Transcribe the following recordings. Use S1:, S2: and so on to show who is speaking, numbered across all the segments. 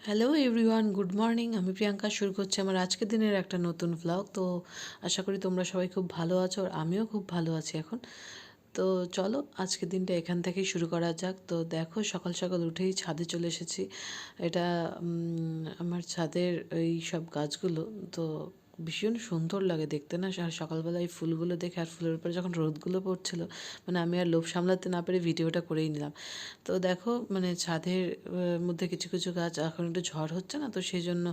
S1: Hello everyone, good morning. আমি প্রিয়াঙ্কা, শুরু করছি আমার আজকের দিনের একটা নতুন ভ্লগ। তো আশা করি তোমরা সবাই খুব ভালো আছো, আর আমিও খুব ভালো আছি এখন। তো চলো আজকের দিনটা এখান থেকেই শুরু করা যাক। তো দেখো, সকাল সকাল উঠেই ছাদে চলে এসেছি। এটা আমার ছাদের এই সব গাছগুলো তো ভীষণ সুন্দর লাগে দেখতে না। আর সকালবেলা এই ফুলগুলো দেখে, আর ফুলের উপরে যখন রোদগুলো পড়ছিল, মানে আমি আর লোভ সামলাতে না পেরে ভিডিওটা করেই নিলাম। তো দেখো, মানে ছাদের মধ্যে কিছু কিছু গাছ এখন একটু ঝড় হচ্ছে না, তো সেই জন্য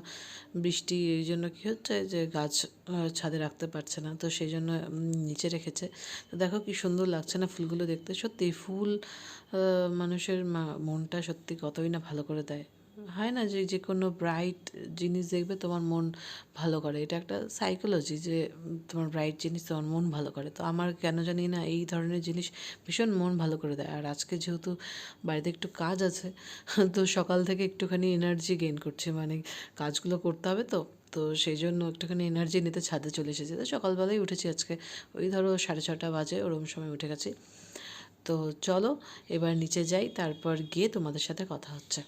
S1: বৃষ্টি, এই জন্য কী হচ্ছে যে গাছ ছাদে রাখতে পারছে না, তো সেই জন্য নিচে রেখেছে। তো দেখো কি সুন্দর লাগছে না ফুলগুলো দেখতে। সত্যি ফুল মানুষের মনটা সত্যি কতই না ভালো করে দেয়। হয় না যে যে কোনো ব্রাইট জিনিস দেখবে তোমার মন ভালো করে, এটা একটা সাইকোলজি যে তোমার ব্রাইট জিনিস তোমার মন ভালো করে। তো আমার কেন জানি না এই ধরনের জিনিস ভীষণ মন ভালো করে দেয়। আর আজকে যেহেতু বাড়িতে একটু কাজ আছে, তো সকাল থেকে একটুখানি এনার্জি গেইন করছি, মানে কাজগুলো করতে হবে তো। তো সেই জন্য একটুখানি এনার্জি নিতে ছাদে চলে এসেছি। তো সকালবেলায় উঠেছি আজকে, ওই ধরো 6:30 বাজে, ওরকম সময় উঠে গেছি। তো চলো এবার নিচে যাই, তারপর গিয়ে তোমাদের সাথে কথা হচ্ছে।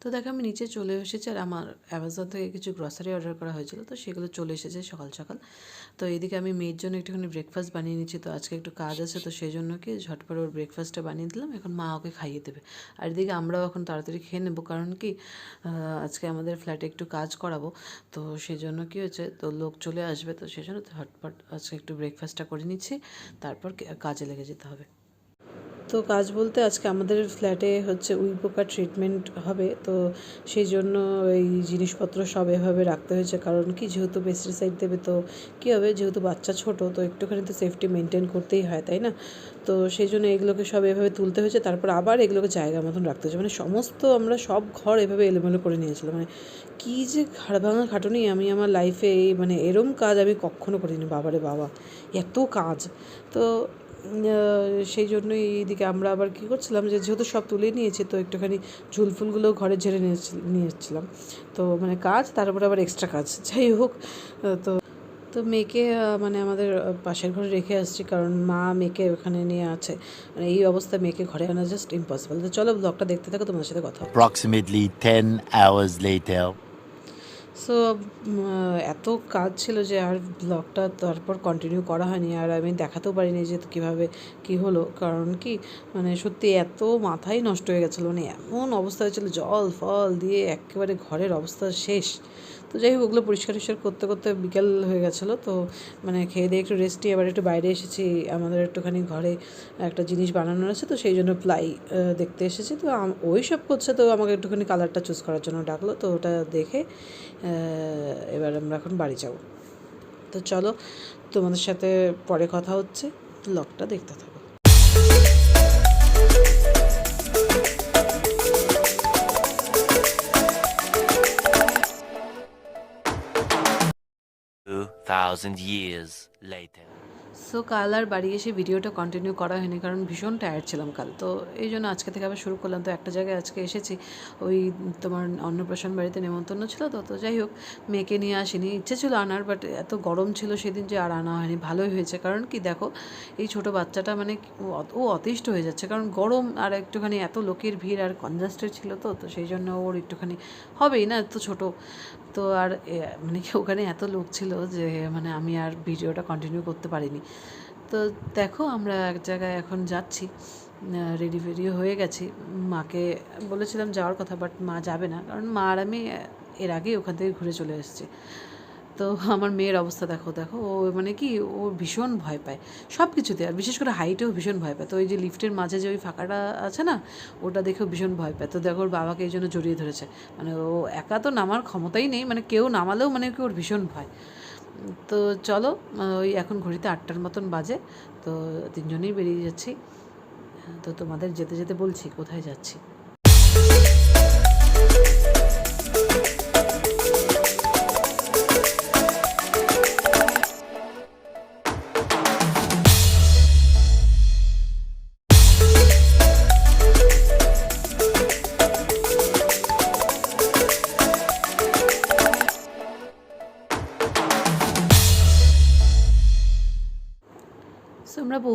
S1: তো দেখো, আমি নিচে চলে এসেছি, আর আমার অ্যামাজন থেকে কিছু গ্রসারি অর্ডার করা হয়েছিল, তো সেগুলো চলে এসেছে সকাল সকাল। তো এদিকে আমি মেয়ের জন্য একটুখানি ব্রেকফাস্ট বানিয়ে নিচ্ছি। তো আজকে একটু কাজ আছে, তো সেই জন্য কি ঝটপট ওর ব্রেকফাস্টটা বানিয়ে দিলাম। এখন মা ওকে খাইয়ে দেবে, আর এদিকে আমরাও এখন তাড়াতাড়ি খেয়ে নেবো, কারণ কি আজকে আমাদের ফ্ল্যাটে একটু কাজ করাবো। তো সেই জন্য কী হয়েছে, তো লোক চলে আসবে, তো সেই জন্য ঝটপট আজকে একটু ব্রেকফাস্টটা করে নিচ্ছি, তারপর কাজে লেগে যেতে হবে। তো কাজ বলতে আজকে আমাদের ফ্ল্যাটে হচ্ছে উইপোকা ট্রিটমেন্ট হবে, তো সেই জন্য এই জিনিসপত্র সব এভাবে রাখতে হয়েছে। কারণ কি, যেহেতু পেস্টিসাইড দেবে, তো কী হবে, যেহেতু বাচ্চা ছোট, তো একটুখানি তো সেফটি মেনটেন করতেই হয়, তাই না? তো সেই জন্য এগুলোকে সব এভাবে তুলতে হয়েছে, তারপর আবার এগুলোকে জায়গা মতন রাখতে হয়েছে। মানে সমস্ত আমরা সব ঘর এভাবে এলোমেলো করে নিয়েছিলাম। মানে কী যে ঘাড় ভাঙা খাটুনি, আমি আমার লাইফে এই মানে এরম কাজ আমি কখনো করিনি। বাবারে বাবা, এত কাজ! তো সেই জন্যই এইদিকে আমরা আবার কী করছিলাম, যে যেহেতু সব তুলে নিয়েছি, তো একটুখানি ঝুলফুলগুলো ঘরে ঝেড়ে নিয়েছিলাম। তো মানে কাজ, তারপরে আবার এক্সট্রা কাজ, যাই হোক। তো তো মেয়েকে মানে আমাদের পাশের ঘরে রেখে আসছি, কারণ মা মেয়েকে ওখানে নিয়ে আছে। মানে এই অবস্থায় মেয়েকে ঘরে আনা জাস্ট ইম্পসিবল। তো চলো ব্লগটা দেখতে থাকো, তোমাদের সাথে কথা হবে।
S2: Approximately 10 hours later.
S1: সো এত কাজ ছিল যে আর ব্লগটা তারপর কন্টিনিউ করা হয়নি, আর আমি দেখাতেও পারিনি যে কীভাবে কী হলো। কারণ কি, মানে সত্যি এত মাথাই নষ্ট হয়ে গেছিলো, মানে এমন অবস্থা হয়েছিলো, জল ফল দিয়ে একেবারে ঘরের অবস্থা শেষ। তো যাই হোক, ওগুলো পরিষ্কার টরিষ্কার করতে করতে বিকেল হয়ে গেছিলো। তো মানে খেয়ে দিয়ে একটু রেস্ট নিয়ে আবার একটু বাইরে এসেছি। আমাদের একটুখানি ঘরে একটা জিনিস বানানোর আছে, তো সেই জন্য প্লাই দেখতে এসেছি। তো ওই সব করছে, তো আমাকে একটুখানি কালারটা চুজ করার জন্য ডাকলো, তো ওটা দেখে এবার আমরা এখন বাড়ি যাব। তো চলো তোমাদের সাথে পরে কথা হচ্ছে, ব্লগটা দেখতে থাকো।
S2: 2,000 years later.
S1: সো কাল আর বাড়ি এসে ভিডিওটা কন্টিনিউ করা হয়নি, কারণ ভীষণ টায়ার্ড ছিলাম কাল। তো এই জন্য আজকে থেকে আবার শুরু করলাম। তো একটা জায়গায় আজকে এসেছি, ওই তোমার অন্নপ্রাশন বাড়িতে নেমন্তন্ন ছিল, তো তো যাই হোক, মেয়েকে নিয়ে আসিনি। ইচ্ছে ছিল আনার, বাট এত গরম ছিল সেদিন যে আর আনা হয়নি। ভালোই হয়েছে, কারণ কি দেখো, এই ছোটো বাচ্চাটা মানে ও অতিষ্ঠ হয়ে যাচ্ছে, কারণ গরম, আর একটুখানি এত লোকের ভিড় আর কনজাস্টেড ছিল, তো তো সেই জন্য ওর একটুখানি হবেই না, এত ছোটো। তো আর মানে কি, ওখানে এত লোক ছিল যে মানে আমি আর ভিডিওটা কন্টিনিউ করতে পারিনি। তো দেখো, আমরা এক জায়গায় এখন যাচ্ছি, রেডি ফেডিও হয়ে গেছি। মাকে বলেছিলাম যাওয়ার কথা, বাট মা যাবে না, কারণ মা আর আমি এর আগেই ওখান থেকে ঘুরে চলে এসেছি। তো আমার মেয়ের অবস্থা দেখো দেখো, ও মানে কি, ও ভীষণ ভয় পায় সব কিছুতে, আর বিশেষ করে হাইটেও ভীষণ ভয় পায়। তো ওই যে লিফটের মাঝে যে ওই ফাঁকাটা আছে না, ওটা দেখেও ভীষণ ভয় পায়। তো দেখো, ওর বাবাকে এই জন্য জড়িয়ে ধরেছে। মানে ও একা তো নামার ক্ষমতাই নেই, মানে কেউ নামালেও মানে কি ওর ভীষণ ভয়। তো চলো, ওই এখন ঘড়িতে 8টার মতন বাজে, তো তিনজনেই বেরিয়ে যাচ্ছি। তো তোমাদের যেতে যেতে বলছি কোথায় যাচ্ছি।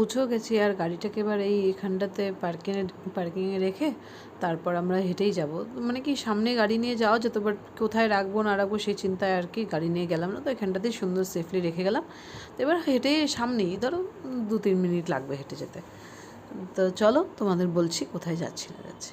S1: পৌঁছেও গেছি, আর গাড়িটাকে এবার এইখানটাতে পার্কিংয়ে রেখে তারপর আমরা হেঁটেই যাব। মানে কি সামনে গাড়ি নিয়ে যাওয়া যেত, বাট কোথায় রাখবো না রাখবো সেই চিন্তায় আর কি গাড়ি নিয়ে গেলাম না, তো এখানটাতেই সুন্দর সেফলি রেখে গেলাম। তো এবার হেঁটে সামনেই ধরো 2-3 মিনিট লাগবে হেঁটে যেতে। তো চলো তোমাদের বলছি কোথায় যাচ্ছি না যাচ্ছি।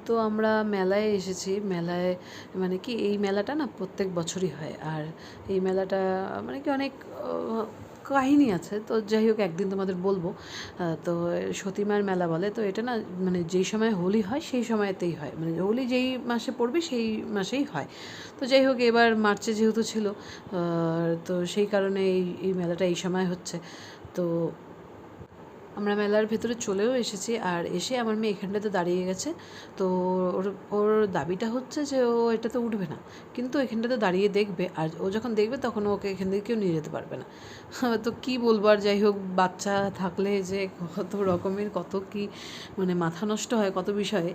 S1: তো আমরা মেলায় এসেছি। মেলায় মানে কি এই মেলাটা না প্রত্যেক বছরই হয়, আর এই মেলাটা মানে কি অনেক কাহিনী আছে। তো যাই হোক একদিন তোমাদের বলবো। তো সতীমার মেলা বলে। তো এটা না মানে যেই সময় হোলি হয় সেই সময়তেই হয়, মানে হোলি যেই মাসে পড়বে সেই মাসেই হয়। তো যাই হোক এবার মার্চে যেহেতু ছিল, তো সেই কারণে এই মেলাটা এই সময় হচ্ছে। তো আমরা মেলার ভেতরে চলেও এসেছি, আর এসে আমার মেয়ে এখানটাতে দাঁড়িয়ে গেছে। তো ওর ওর দাবিটা হচ্ছে যে ও এটাতে উঠবে না, কিন্তু এখানটাতে দাঁড়িয়ে দেখবে, আর ও যখন দেখবে তখন ওকে এখান থেকে কেউ নিয়ে যেতে পারবে না। তো কী বলবো, আর যাই হোক বাচ্চা থাকলে যে কত রকমের কত কি মানে মাথা নষ্ট হয় কত বিষয়ে,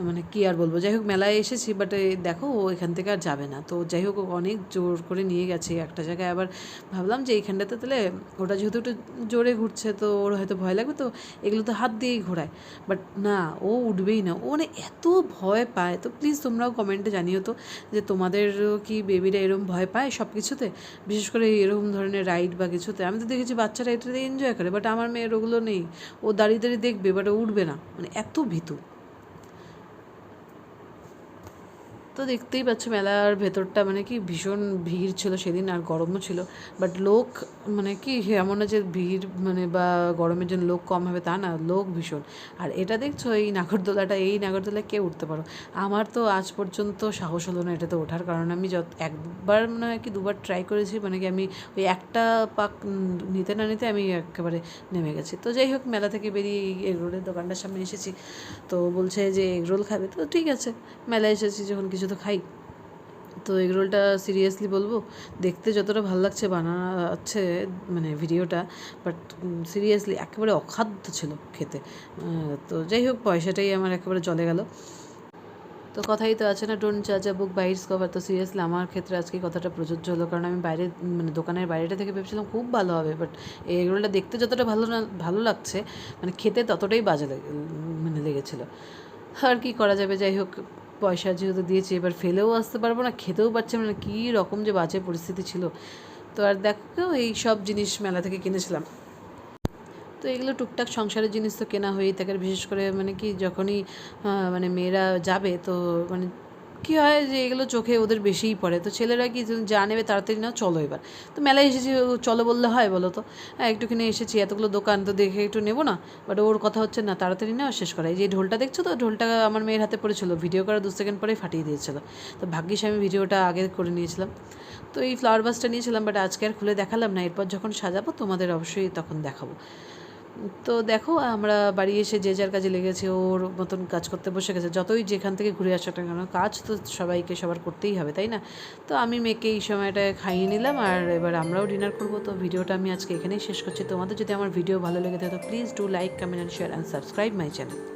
S1: মানে কি আর বলবো। যাই হোক মেলায় এসেছি, বাট দেখো ও এখান থেকে আর যাবে না। তো যাই হোক ও অনেক জোর করে নিয়ে গেছে একটা জায়গায়। আবার ভাবলাম যে এইখানটাতে তাহলে ওটা যেহেতু একটু জোরে ঘুরছে তো ওর হয়তো ভয় লাগবে, তো এগুলো তো হাত দিয়েই ঘোরায়, বাট না ও উঠবেই না। ও মানে এত ভয় পায়। তো প্লিজ তোমরাও কমেন্টে জানিও তো যে তোমাদেরও কি বেবিরা এরকম ভয় পায় সব কিছুতে, বিশেষ করে এরকম ধরনের রাইড বা কিছুতে। আমি তো দেখেছি বাচ্চারা এটাতে এনজয় করে, বাট আমার মেয়ের ওগুলো নেই। ও দাঁড়িয়ে দাঁড়িয়ে দেখবে, বাট ও উঠবে না, মানে এত ভীতু। তো দেখতেই পাচ্ছ মেলার ভেতরটা মানে কি ভীষণ ভিড় ছিল সেদিন, আর গরমও ছিল। বাট লোক মানে কি এমন না যে ভিড় মানে বা গরমের জন্য লোক কম হবে তা না, লোক ভীষণ। আর এটা দেখছো এই নাগরদোলাটা, এই নাগরদোলায় কে উঠতে পারো? আমার তো আজ পর্যন্ত সাহস হলো না এটাতে ওঠার, কারণ আমি একবার মনে হয় কি দুবার ট্রাই করেছি, মানে কি আমি ওই একটা পাক নিতে না নিতে আমি একেবারে নেমে গেছি। তো যাই হোক মেলা থেকে বেরিয়ে এই এগরোলের দোকানটার সামনে এসেছি। তো বলছে যে এগরোল খাবে, তো ঠিক আছে মেলায় এসেছি যখন কিছু তো খাই। তো এগরোলটা সিরিয়াসলি বলবো দেখতে যতটা ভালো লাগছে বানাচ্ছে মানে ভিডিওটা, বাট সিরিয়াসলি একেবারে অখাদ্য ছিল খেতে। তো যাই হোক পয়সাটাই আমার একেবারে চলে গেল। তো কথাই তো আছে না, ডোন্ট জাজ আ বুক বাই ইটস কভার। তো সিরিয়াসলি আমার ক্ষেত্রে আজকে কথাটা প্রযোজ্য হলো, কারণ আমি বাইরে মানে দোকানের বাইরেটা থেকে ভেবেছিলাম খুব ভালো হবে, বাট এই এগরোলটা দেখতে যতটা ভালো লাগছে মানে খেতে ততটাই বাজে মানে লেগেছিলো। আর কি করা যাবে, যাই হোক পয়সা যেহেতু দিয়েছি এবার ফেলেও আসতে পারবো না, খেতেও পারছি না, কী রকম যে বাজে পরিস্থিতি ছিল। তো আর দেখো এই সব জিনিস মেলা থেকে কিনেছিলাম। তো এগুলো টুকটাক সংসারের জিনিস তো কেনা হয়েই থাকে, বিশেষ করে মানে কি যখনই মানে মেয়েরা যাবে তো মানে কী হয় যে এগুলো চোখে ওদের বেশিই পড়ে। তো ছেলেরা কি যা নেবে তাড়াতাড়ি নাও চলো এবার। তো মেলায় এসেছি চলো বললে হয় বলো তো? হ্যাঁ একটুখানি এসেছি এতগুলো দোকান তো দেখে একটু নেবো না, বাট ওর কথা হচ্ছে না তাড়াতাড়ি নাও শেষ করা। এই যে ঢোলটা দেখছো তো, ঢোলটা আমার মেয়ের হাতে পড়েছিল, ভিডিও করার 2 সেকেন্ড পরেই ফাটিয়ে দিয়েছিল। তো ভাগ্যিস আমি ভিডিওটা আগে করে নিয়েছিলাম। তো এই ফ্লাওয়ার বাসটা নিয়েছিলাম, বাট আজকে আর খুলে দেখালাম না, এরপর যখন সাজাবো তোমাদের অবশ্যই তখন দেখাবো। তো দেখো আমরা বাড়ি এসে যে যার কাজে লেগেছে, ওর মতন কাজ করতে বসে গেছে। যতই যেখান থেকে ঘুরে আসা না কেন কাজ তো সবাইকে সবার করতেই হবে, তাই না? তো আমি মেয়েকে এই সময়টা খাইয়ে নিলাম, আর এবার আমরাও ডিনার করবো। তো ভিডিওটা আমি আজকে এখানেই শেষ করছি। তোমাদের যদি আমার ভিডিও ভালো লেগে থাকে তো please do like, comment and share and subscribe my channel.